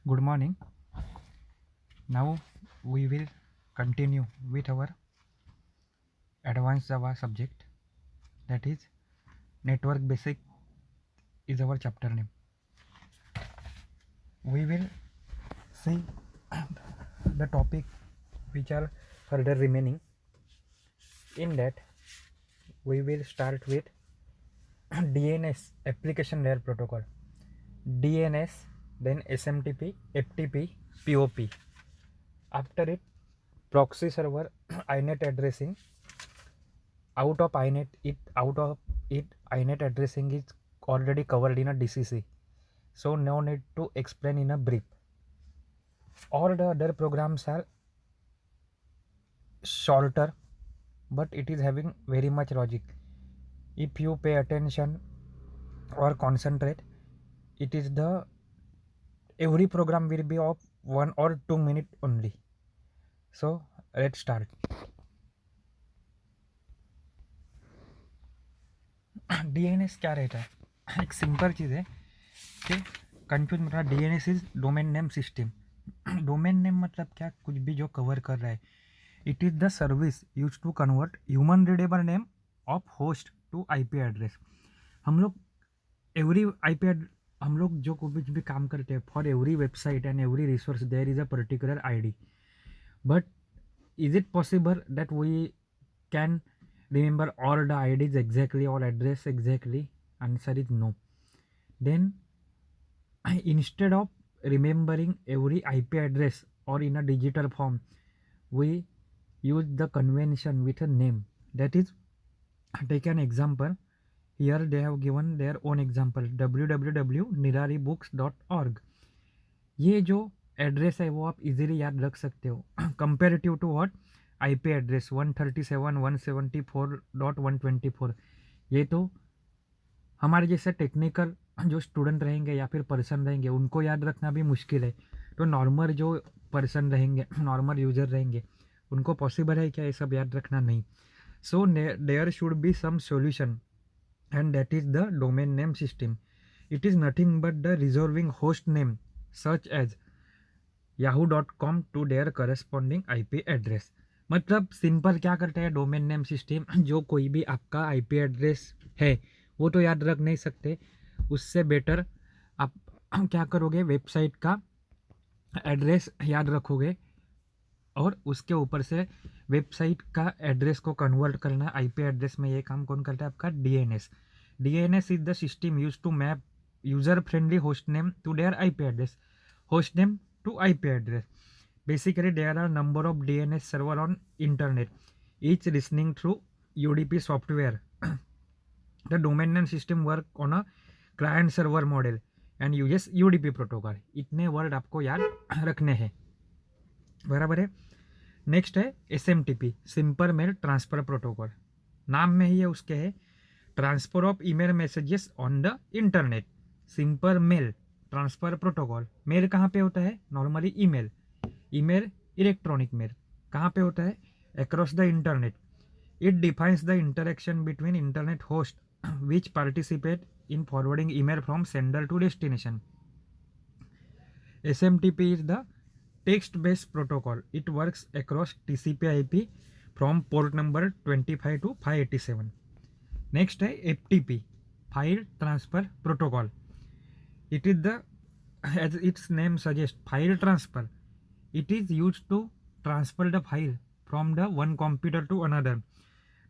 Good morning. Now we will continue with our advanced Java subject, that is network basic is our chapter name. We will see the topic which are further remaining. In that we will start with DNS, application layer protocol, DNS, then SMTP, FTP, POP. After it, proxy server, INET addressing. Out of INET INET addressing is already covered in a DCC, so no need to explain in a brief. All the other programs are shorter, but it is having very much logic. If you pay attention or concentrate, it is every program will be of 1 or 2 minutes only. So let's start. DNS क्या रहता है? एक simple चीज़ है कि confuse मत रहा. DNS is domain name system. Domain name मतलब क्या? कुछ भी जो कवर कर रहा है. It is the service use to convert human readable name of host to IP address. हम लोग हम लोग जो कुछ भी काम करते हैं, for every website and every resource there is a particular ID. But is it possible that we can remember all the IDs exactly or address exactly? Answer is no. Then instead of remembering every IP address or in a digital form, we use the convention with a name. That is, take an example. Here they have given their own example, www.niraribooks.org. ये जो address है वो आप easily याद रख सकते हो. Comparative to what? IP address 137.174.124. ये तो हमारे जैसे टेक्निकल जो स्टूडेंट रहेंगे या फिर पर्सन रहेंगे उनको याद रखना भी मुश्किल है. तो नॉर्मल जो पर्सन रहेंगे, नॉर्मल यूज़र रहेंगे, उनको पॉसिबल है क्या ये सब याद रखना? नहीं. So there should be some solution and that is the domain name system. It is nothing but the reserving host name such as yahoo.com to their corresponding IP address. मतलब सिंपल क्या करता है डोमेन नेम सिस्टम, जो कोई भी आपका IP address है वो तो याद रख नहीं सकते. उससे बेटर आप क्या करोगे, वेबसाइट का एड्रेस याद रखोगे और उसके ऊपर से वेबसाइट का एड्रेस को कन्वर्ट करना IP एड्रेस में. ये काम कौन करता है? आपका DNS. DNS is the system use to map user friendly host name to their IP address. Host name to IP address. Basically, there are number of DNS server on internet, each listening through UDP software. The domain name system work on a client server model and uses UDP protocol. इतने word आपको याद रखने हैं, बराबर है. Next है SMTP, simple mail transfer protocol. नाम में ही है उसके है transfer of email messages on the internet. Simple mail transfer protocol. Mail कहाँ पे होता है? Normally email electronic mail. कहाँ पे होता है? Across the internet. It defines the interaction between internet host which participate in forwarding email from sender to destination. SMTP is the text based protocol. It works across TCP/IP from port number 25 to 587. Next है FTP, file transfer protocol. It is the, as its name suggests, file transfer. It is used to transfer the file from the one computer to another.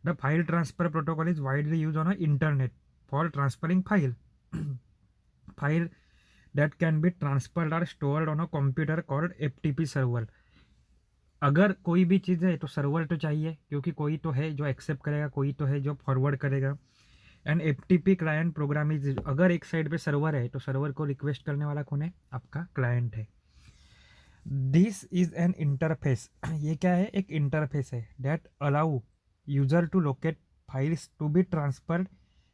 The file transfer protocol is widely used on the internet for transferring file. File that can be transferred or stored on a computer called FTP server. अगर कोई भी चीज़ है तो server तो चाहिए, क्योंकि कोई तो है जो एक्सेप्ट करेगा, कोई तो है जो फॉरवर्ड करेगा. And FTP client program is, अगर एक साइड पे सर्वर है तो सर्वर को रिक्वेस्ट करने वाला कौन है? आपका क्लाइंट है. This is an interface. ये क्या है? एक इंटरफेस है that allow user to locate files to be transferred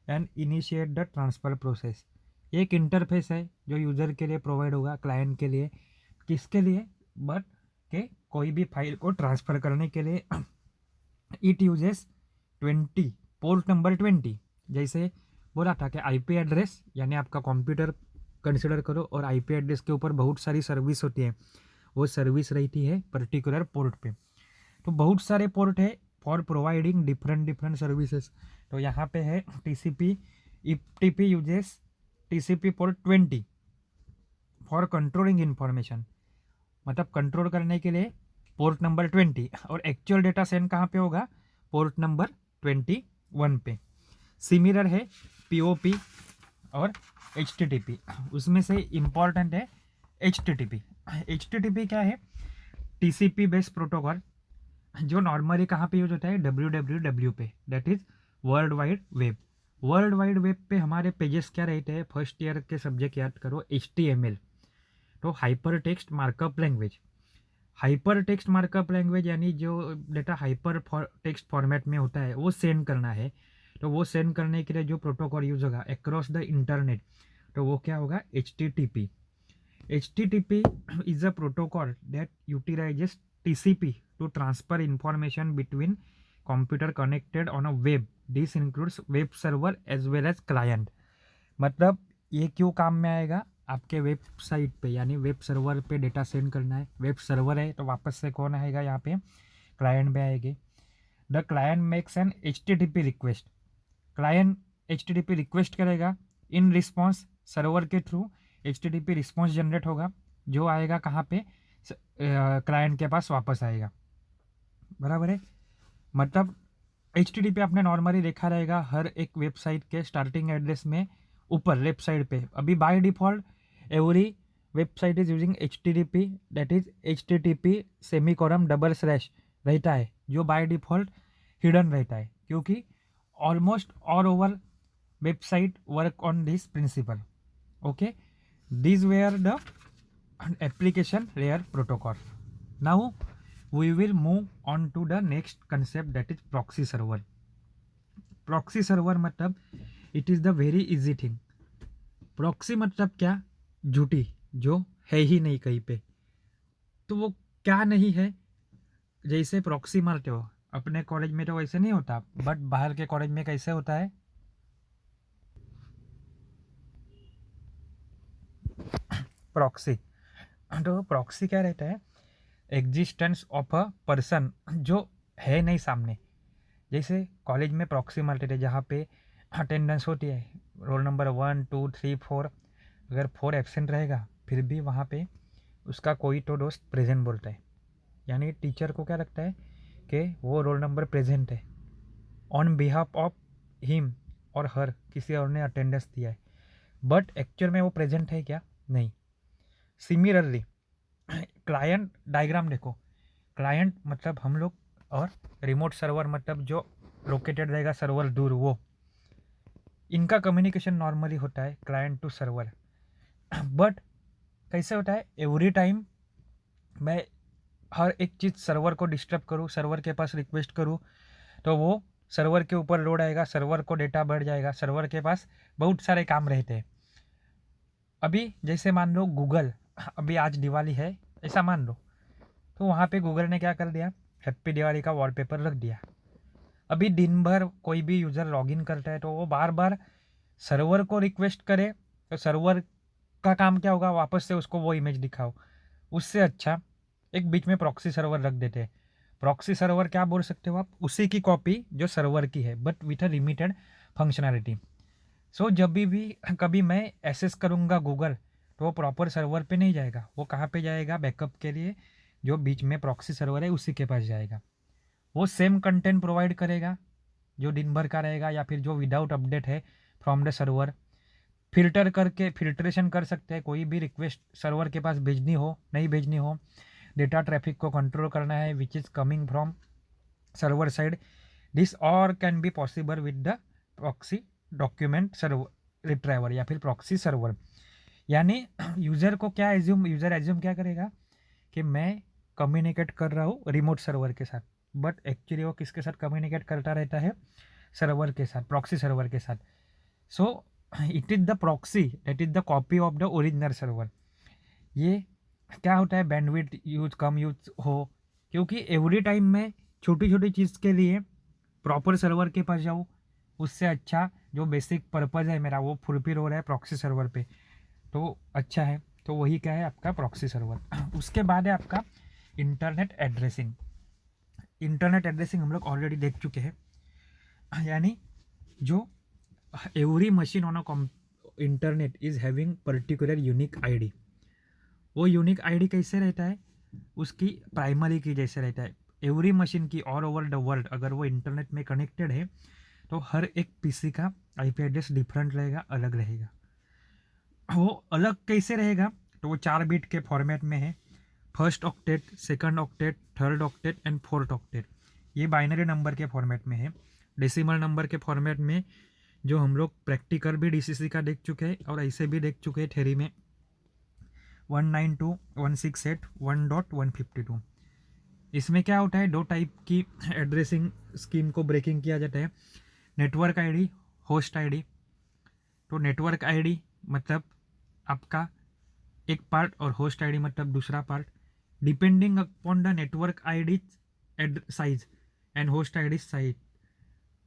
and initiate the transfer process. एक इंटरफेस है जो यूजर के लिए प्रोवाइड होगा, क्लाइंट के लिए. किसके लिए? बट के कोई भी फाइल को ट्रांसफर करने के लिए. It uses 20 port number 20. जैसे बोला था कि IP एड्रेस यानी आपका कंप्यूटर कंसिडर करो, और आईपी एड्रेस के ऊपर बहुत सारी सर्विस होती है, वो सर्विस रहती है पर्टिकुलर पोर्ट पे। तो बहुत सारे पोर्ट है for providing different different services. तो यहाँ पे है TCP ETP uses TCP port 20 for controlling information, मतलब कंट्रोल करने के लिए पोर्ट नंबर 20, और एक्चुअल डेटा सेंड कहाँ पे होगा, पोर्ट नंबर 21 पे। सिमिलर है पीओपी और एचटीटीपी, उसमें से इम्पॉर्टेंट है एचटीटीपी। एचटीटीपी क्या है, टीसीपी बेस्ड प्रोटोकॉल, जो नॉर्मली कहाँ पे यूज होता है, www पे, that is world wide web. World wide web पे हमारे पेजेस क्या रहते हैं, फर्स्ट ईयर के सब्जेक्ट याद करो, HTML, तो hyper text markup language. Hyper text markup language यानी जो डेटा हाइपर टेक्स्ट फॉर्मेट में होता है वो सेंड करना है, तो वो सेंड करने के लिए जो प्रोटोकॉल यूज होगा अक्रॉस द इंटरनेट, तो वो क्या होगा, HTTP। HTTP is a protocol that utilizes TCP to transfer information between computer connected on a web. This includes web server as well as client। मतलब ये क्यों काम में आएगा, आपके वेबसाइट पे यानी वेब सर्वर पे डेटा सेंड करना है, वेब सर्वर है तो वापस से कौन आएगा यहाँ पे, क्लाइंट पे आएंगे। The client makes an HTTP request, client HTTP request करेगा, इन रिस्पॉन्स सर्वर के थ्रू HTTP रिस्पॉन्स जनरेट होगा, जो आएगा कहाँ पे, क्लाइंट के पास वापस आएगा, बराबर है। मतलब HTTP आपने नॉर्मली देखा रहेगा हर एक वेबसाइट के स्टार्टिंग एड्रेस में ऊपर लेफ्ट साइड पे, अभी by default every website is using HTTP, that is HTTP semicolon double slash रहता है, जो बाय डिफॉल्ट हिडन रहता है, क्योंकि almost all over website work on this principle. Okay, these were the application layer protocol. Now we will move on to the next concept, that is proxy server। proxy server मतलब it is the very easy thing। proxy मतलब क्या, झूठी, जो है ही नहीं कहीं पे, तो वो क्या नहीं है, जैसे प्रॉक्सी मारते हो अपने कॉलेज में तो वैसे नहीं होता, बट बाहर के कॉलेज में कैसे होता है, प्रॉक्सी। तो प्रॉक्सी क्या रहता है, एग्जिस्टेंस ऑफ अ पर्सन जो है नहीं सामने। जैसे कॉलेज में प्रॉक्सी मारते थे जहाँ पे अटेंडेंस होती है, रोल नंबर 1 2 3 4, अगर 4 एब्सेंट रहेगा फिर भी वहाँ पे उसका कोई तो दोस्त प्रेजेंट बोलता है, यानी टीचर को क्या लगता है कि वो रोल नंबर प्रेजेंट है, ऑन बिहाफ ऑफ हिम और हर, किसी और ने अटेंडेंस दिया है, बट एक्चुअल में वो प्रेजेंट है क्या, नहीं। सिमिलरली क्लाइंट डायग्राम देखो, क्लाइंट मतलब हम लोग, और रिमोट सर्वर मतलब जो लोकेटेड रहेगा सर्वर दूर, वो इनका कम्युनिकेशन नॉर्मली होता है क्लाइंट टू सर्वर। बट कैसे होता है, एवरी टाइम मैं हर एक चीज़ सर्वर को डिस्टर्ब करूँ, सर्वर के पास रिक्वेस्ट करूँ, तो वो सर्वर के ऊपर लोड आएगा, सर्वर को डेटा बढ़ जाएगा, सर्वर के पास बहुत सारे काम रहते हैं। अभी जैसे मान लो गूगल, अभी आज दिवाली है ऐसा मान लो, तो वहाँ पे गूगल ने क्या कर दिया, हैप्पी दिवाली का वॉलपेपर रख दिया। अभी दिन भर कोई भी यूज़र लॉगिन करता है तो वो बार बार सर्वर को रिक्वेस्ट करे, तो सर्वर का काम क्या होगा, वापस से उसको वो इमेज दिखाओ। उससे अच्छा एक बीच में प्रॉक्सी सर्वर रख देते हैं। प्रॉक्सी सर्वर क्या बोल सकते हो आप, उसी की कॉपी जो सर्वर की है but with a limited functionality. So जब भी कभी मैं एक्सेस करूँगा गूगल, तो वो प्रॉपर सर्वर पे नहीं जाएगा, वो कहाँ पे जाएगा, बैकअप के लिए जो बीच में प्रॉक्सी सर्वर है उसी के पास जाएगा। वो सेम कंटेंट प्रोवाइड करेगा जो दिन भर का रहेगा, या फिर जो विदाउट अपडेट है फ्रॉम द सर्वर। फिल्टर करके फिल्ट्रेशन कर सकते हैं, कोई भी रिक्वेस्ट सर्वर के पास भेजनी हो नहीं भेजनी हो, डेटा ट्रैफिक को कंट्रोल करना है which is coming from server side, this और can be possible with the proxy document server retriever या फिर प्रॉक्सी सर्वर। यानी यूज़र को क्या यूज़र एज्यूम क्या करेगा कि मैं कम्युनिकेट कर रहा हूँ रिमोट सर्वर के साथ, बट एक्चुअली वो किसके साथ कम्युनिकेट करता रहता है, सर्वर के साथ, प्रॉक्सी सर्वर के साथ। So it is the proxy that is the copy of the original server. ये क्या होता है, बैंडविड्थ यूज कम यूज हो, क्योंकि एवरी टाइम मैं छोटी छोटी चीज़ के लिए प्रॉपर सर्वर के पास जाऊँ, उससे अच्छा जो बेसिक पर्पज़ है मेरा वो फुलफिल हो रहा है प्रॉक्सी सर्वर पे। तो अच्छा है। तो वही क्या है आपका प्रॉक्सी सर्वर। उसके बाद है आपका इंटरनेट एड्रेसिंग। इंटरनेट एड्रेसिंग हम लोग ऑलरेडी देख चुके हैं, यानी जो every machine on a internet is having particular unique ID. वो यूनिक आईडी कैसे रहता है, उसकी प्राइमरी की जैसे रहता है। एवरी मशीन की ऑल ओवर द वर्ल्ड अगर वो इंटरनेट में कनेक्टेड है तो हर एक पीसी का आईपी एड्रेस डिफरेंट रहेगा, अलग रहेगा। वो अलग कैसे रहेगा, तो वो 4 बिट के फॉर्मेट में है। First octet, second octet, third octet and fourth octet, ये बाइनरी नंबर के फॉर्मेट में है। डेसिमल नंबर के फॉर्मेट में जो हम लोग प्रैक्टिकल भी डीसीसी का देख चुके हैं और ऐसे भी देख चुके हैं थ्योरी में, 192.168.1.152। इसमें क्या होता है, 2 टाइप की एड्रेसिंग स्कीम को ब्रेकिंग किया जाता है, नेटवर्क आईडी, होस्ट आईडी। तो नेटवर्क आईडी मतलब आपका एक पार्ट और होस्ट आईडी मतलब दूसरा part. Depending upon the network ID size and host ID size,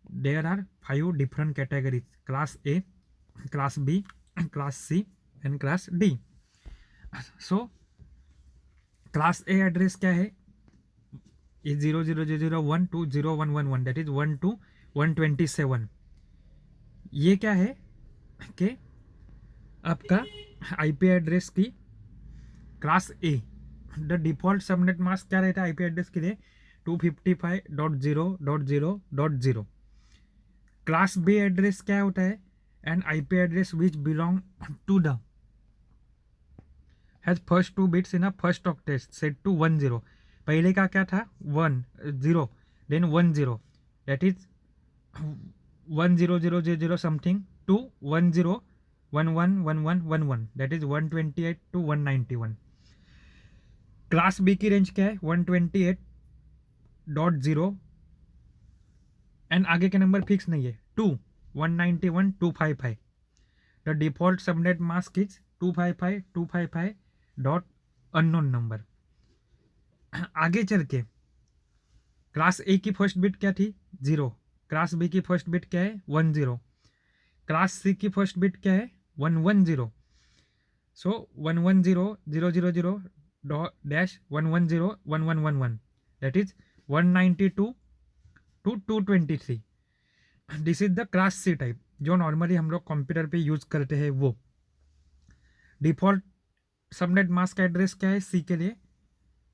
there are 5 different categories, class A, class B, class C and class D. So class A address क्या है, 00001 to 0111, that is 1 to 127। ये क्या है कि आपका IP address की class A. The default subnet mask क्या रहता है आईपी एड्रेस के लिए, 255.0.0.0। क्लास बी एड्रेस क्या होता है, an IP address which belong to the has first 2 bits in a first octet set to 10। पहले का क्या था 1 0 then 10, that is 10000 something to 10111111, that is 128 to 191। क्लास बी की रेंज क्या है 128.0 एंड आगे के नंबर फिक्स नहीं है, 2 191 255। The default subnet mask is 255.255 dot unknown number. आगे चल के क्लास ए की फर्स्ट बिट क्या थी 0, क्लास बी की फर्स्ट बिट क्या है 10, क्लास सी की फर्स्ट बिट क्या है 110। So 110.0.0.0 dash 110.1111, that is 192 to 223। This is the class C type जो नॉर्मली हम लोग कंप्यूटर पे यूज करते हैं। वो डिफॉल्ट सबनेट मास्क एड्रेस क्या है सी के लिए,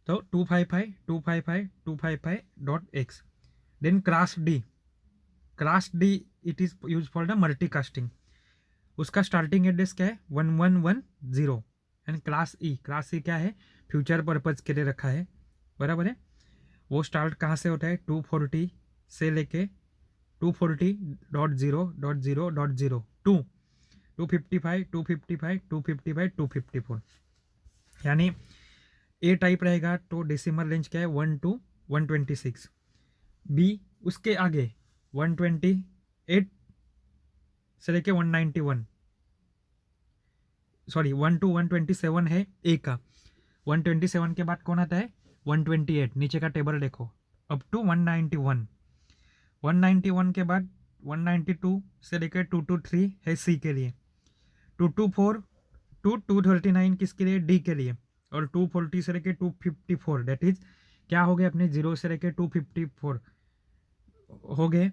तो 255.255.255.x। Then class D, class D it is use for the multicasting, उसका स्टार्टिंग एड्रेस क्या है 1110। And class E, class E क्या है फ्यूचर पर्पज के लिए रखा है, बराबर है। वो स्टार्ट कहाँ से होता है 240 से लेके 240.0.0.0 टू 255, 255, 255, 254। यानी ए टाइप रहेगा तो डेसिमल रेंज क्या है 1 to 126। बी उसके आगे 128 से लेके 191, सॉरी 1 to 127 है ए का। 127 के बाद कौन आता है 128, नीचे का टेबल देखो, अप टू 191। 191 के बाद 192 से लेकर 223 है सी के लिए, 224 to 239 किसके लिए डी के लिए, और 240 से लेकर 254, दैट इज क्या हो गए अपने 0 से लेकर 254 हो गए।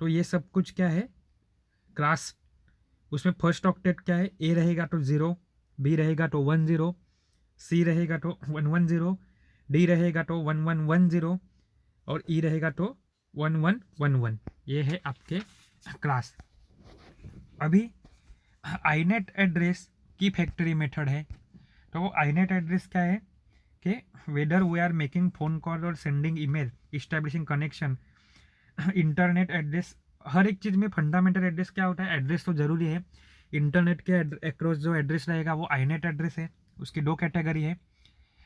तो ये सब कुछ क्या है क्लास, उसमें फर्स्ट ऑक्टेट क्या है, ए रहेगा तो 0, बी रहेगा तो 10, सी रहेगा तो 110, डी रहेगा तो 1110 और ई रहेगा तो 1111। ये है आपके क्लास। अभी आईनेट एड्रेस की फैक्ट्री मेथड है। तो वो आईनेट एड्रेस क्या है कि whether we are making phone call और sending email, establishing connection, internet address, हर एक चीज़ में फंडामेंटल एड्रेस क्या होता है, एड्रेस तो ज़रूरी है। इंटरनेट के अक्रॉस जो एड्रेस रहेगा वो आईनेट एड्रेस है। उसकी 2 कैटेगरी है,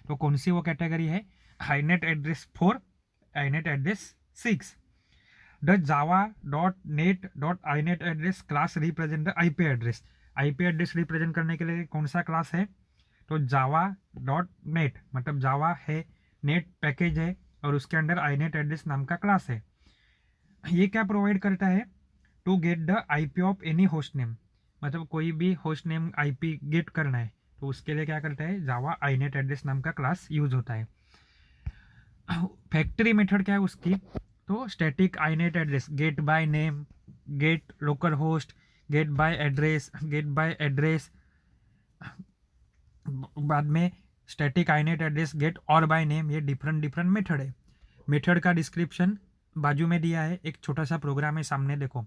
तो कौन सी वो कैटेगरी है, Inet address 4, Inet address 6। The java.net.inet address class represent the IP address. IP address represent करने के लिए कौन सा क्लास है, तो java.net मतलब जावा है, नेट पैकेज है और उसके अंदर inet एड्रेस नाम का क्लास है। ये क्या प्रोवाइड करता है, to get the IP of any host name. मतलब कोई भी होस्ट नेम आईपी गेट करना है तो उसके लिए क्या करता है, जावा आईनेट एड्रेस नाम का क्लास यूज होता है। फैक्ट्री मेथड क्या है उसकी, तो static Inet address get by name, get local host, get by address, बाद में स्टैटिक आईनेट एड्रेस गेट और बाय नेम, ये डिफरेंट मेथड है। मेथड का डिस्क्रिप्शन बाजू में दिया है, एक छोटा सा प्रोग्राम है सामने देखो।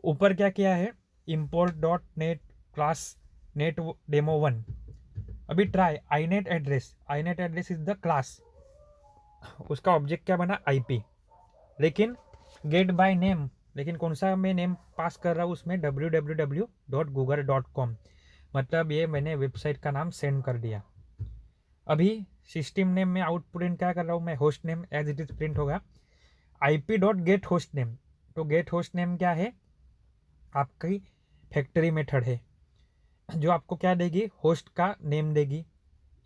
ऊपर क्या किया है, import dot net class net demo 1। अभी try Inet address is the class, उसका ऑब्जेक्ट क्या बना आईपी, लेकिन गेट बाय नेम, लेकिन कौन सा मैं नेम पास कर रहा हूँ उसमें www.google.com, मतलब ये मैंने वेबसाइट का नाम सेंड कर दिया। अभी सिस्टम नेम में आउटपुट क्या कर रहा हूँ मैं, host name as it is print होगा, IP dot get host name. तो गेट होस्ट नेम क्या है, आपकी फैक्ट्री मेथड है जो आपको क्या देगी, होस्ट का नेम देगी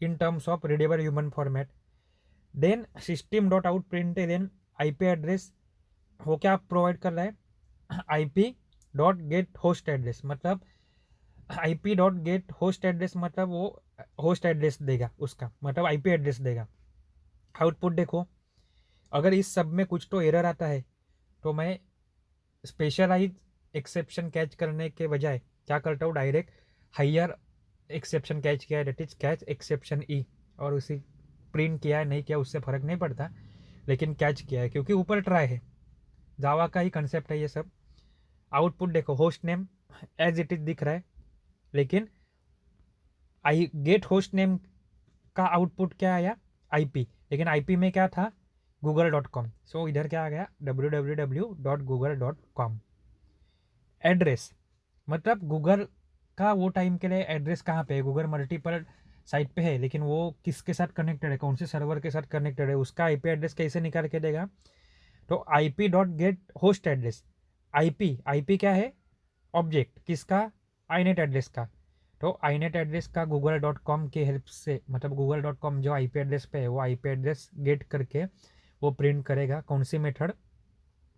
in terms of readable human format. Then system dot out print then IP address, वो क्या प्रोवाइड कर रहा है, IP dot get host address, मतलब IP dot get host address मतलब वो होस्ट एड्रेस देगा उसका, मतलब IP एड्रेस देगा। आउटपुट देखो, अगर इस सब में कुछ तो एरर आता है तो मैं स्पेशलाइज एक्सेप्शन कैच करने के बजाय क्या करता हूँ, डायरेक्ट हायर एक्सेप्शन कैच किया है, डेट इज कैच एक्सेप्शन ई, और उसी प्रिंट किया है नहीं किया उससे फ़र्क नहीं पड़ता, लेकिन कैच किया है क्योंकि ऊपर ट्राई है, जावा का ही कंसेप्ट है ये सब। आउटपुट देखो, host name as it is दिख रहा है, लेकिन आई गेट होस्ट नेम का आउटपुट क्या आया, IP, लेकिन IP में क्या था, google.com। सो इधर क्या आ गया, www.google.com। एड्रेस मतलब गूगल का वो टाइम के लिए एड्रेस कहाँ पे है, गूगल मल्टीपल साइट पे है, लेकिन वो किसके साथ कनेक्टेड है, कौन से सर्वर के साथ कनेक्टेड है, उसका IP एड्रेस कैसे निकाल के देगा, तो IP dot get host address. IP क्या है, ऑब्जेक्ट किसका, आईनेट एड्रेस का, तो आईनेट एड्रेस का google.com के हेल्प से, मतलब google.com जो IP एड्रेस पे है वो IP एड्रेस गेट करके वो प्रिंट करेगा कौन सी method,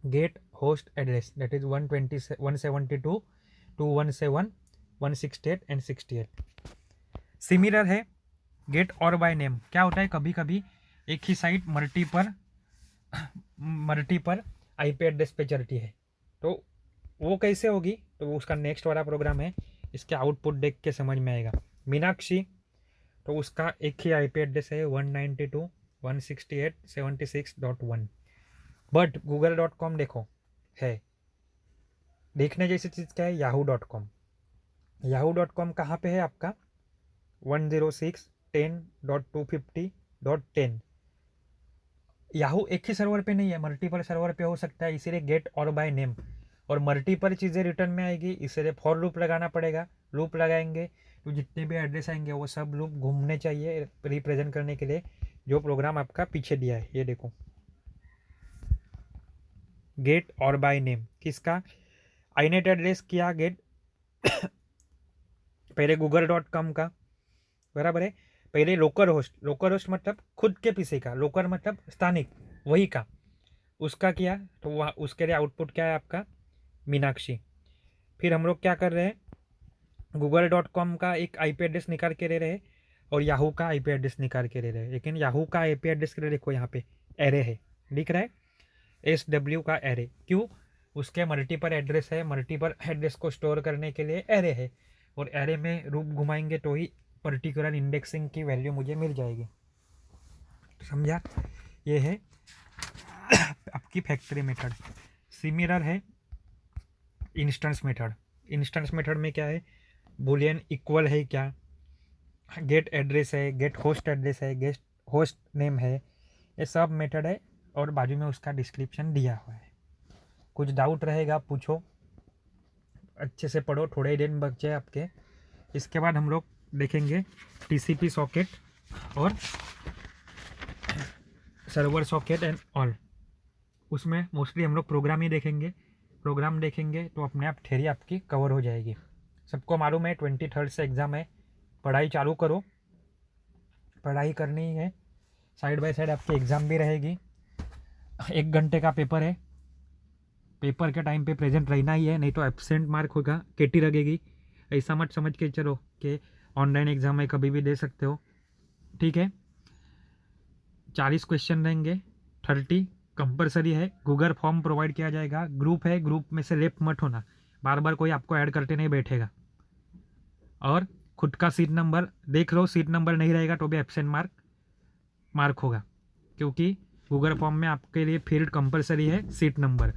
get host address, that is 172.217.168 and 68। Similar है गेट और बाय नेम, क्या होता है कभी कभी एक ही साइट मल्टीपल IP एड्रेस पे चलती है, तो वो कैसे होगी, तो वो उसका नेक्स्ट वाला प्रोग्राम है, इसके आउटपुट देख के समझ में आएगा। मीनाक्षी, तो उसका एक ही IP एड्रेस है 192.168.76.1, बट google.com देखो है, देखने जैसी चीज़ क्या है, yahoo.com कहाँ पे है आपका, 106.10.250.10। याहू एक ही सर्वर पे नहीं है, मल्टीपल सर्वर पे हो सकता है, इसीलिए गेट और बाय नेम, और मल्टीपल चीज़ें रिटर्न में आएगी, इसलिए फॉर लूप लगाना पड़ेगा। लूप लगाएंगे तो जितने भी एड्रेस आएंगे वो सब लूप घूमने चाहिए रिप्रेजेंट करने के लिए जो प्रोग्राम आपका पीछे दिया है। ये देखो, गेट और बाय नेम किसका, आईनेट एड्रेस किया गेट पहले google.com का, बराबर है, पहले लोकल होस्ट मतलब खुद के पीछे का, लोकल मतलब स्थानिक वही का, उसका किया, तो वहाँ उसके लिए आउटपुट क्या है आपका, मीनाक्षी। फिर हम लोग क्या कर रहे हैं, google.com का एक IP एड्रेस निकाल के ले रहे हैं और याहू का IP एड्रेस निकाल के ले रहे हैं, लेकिन याहू का IP एड्रेस के लिए देखो यहाँ पे एरे है, दिख रहा है SW का एरे, क्यों, उसके मल्टीपल एड्रेस है, मल्टीपल एड्रेस को स्टोर करने के लिए एरे है, और एरे में रूप घुमाएंगे तो ही पर्टिकुलर इंडेक्सिंग की वैल्यू मुझे मिल जाएगी, समझा। ये है आपकी फैक्ट्री मेथड। सिमिलर है इंस्टेंस मेथड में क्या है, बुलियन इक्वल है क्या, गेट एड्रेस है, गेट होस्ट एड्रेस है, गेट होस्ट नेम है, ये सब मेथड है, और बाजू में उसका डिस्क्रिप्शन दिया हुआ है। कुछ डाउट रहेगा पूछो, अच्छे से पढ़ो, थोड़े ही दिन बचे आपके। इसके बाद हम लोग देखेंगे TCP सॉकेट और सर्वर सॉकेट एंड ऑल, उसमें मोस्टली हम लोग प्रोग्राम ही देखेंगे। प्रोग्राम देखेंगे तो अपने आप थ्योरी आपकी कवर हो जाएगी। सबको मालूम है 23 से एग्ज़ाम है, पढ़ाई चालू करो, पढ़ाई करनी है, साइड बाय साइड आपकी एग्ज़ाम भी रहेगी। 1 घंटे का पेपर है, पेपर के टाइम पे प्रेजेंट रहना ही है, नहीं तो एब्सेंट मार्क होगा, KT लगेगी। ऐसा मत समझ के चलो कि ऑनलाइन एग्ज़ाम है कभी भी दे सकते हो, ठीक है। 40 क्वेश्चन रहेंगे, 30 कंपलसरी है। गूगल फॉर्म प्रोवाइड किया जाएगा, ग्रुप है, ग्रुप में से लेफ्ट मत होना, बार बार कोई आपको ऐड करते नहीं बैठेगा। और खुद का सीट नंबर देख लो, सीट नंबर नहीं रहेगा तो भी एब्सेंट मार्क होगा, क्योंकि गूगल फॉर्म में आपके लिए फील्ड कंपलसरी है सीट नंबर,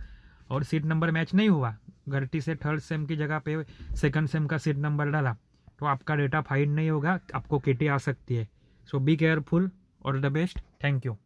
और सीट नंबर मैच नहीं हुआ, गलती से थर्ड सेम की जगह पे सेकंड सेम का सीट नंबर डाला तो आपका डेटा फाइंड नहीं होगा, आपको केटी आ सकती है। So be careful, all the best, thank you.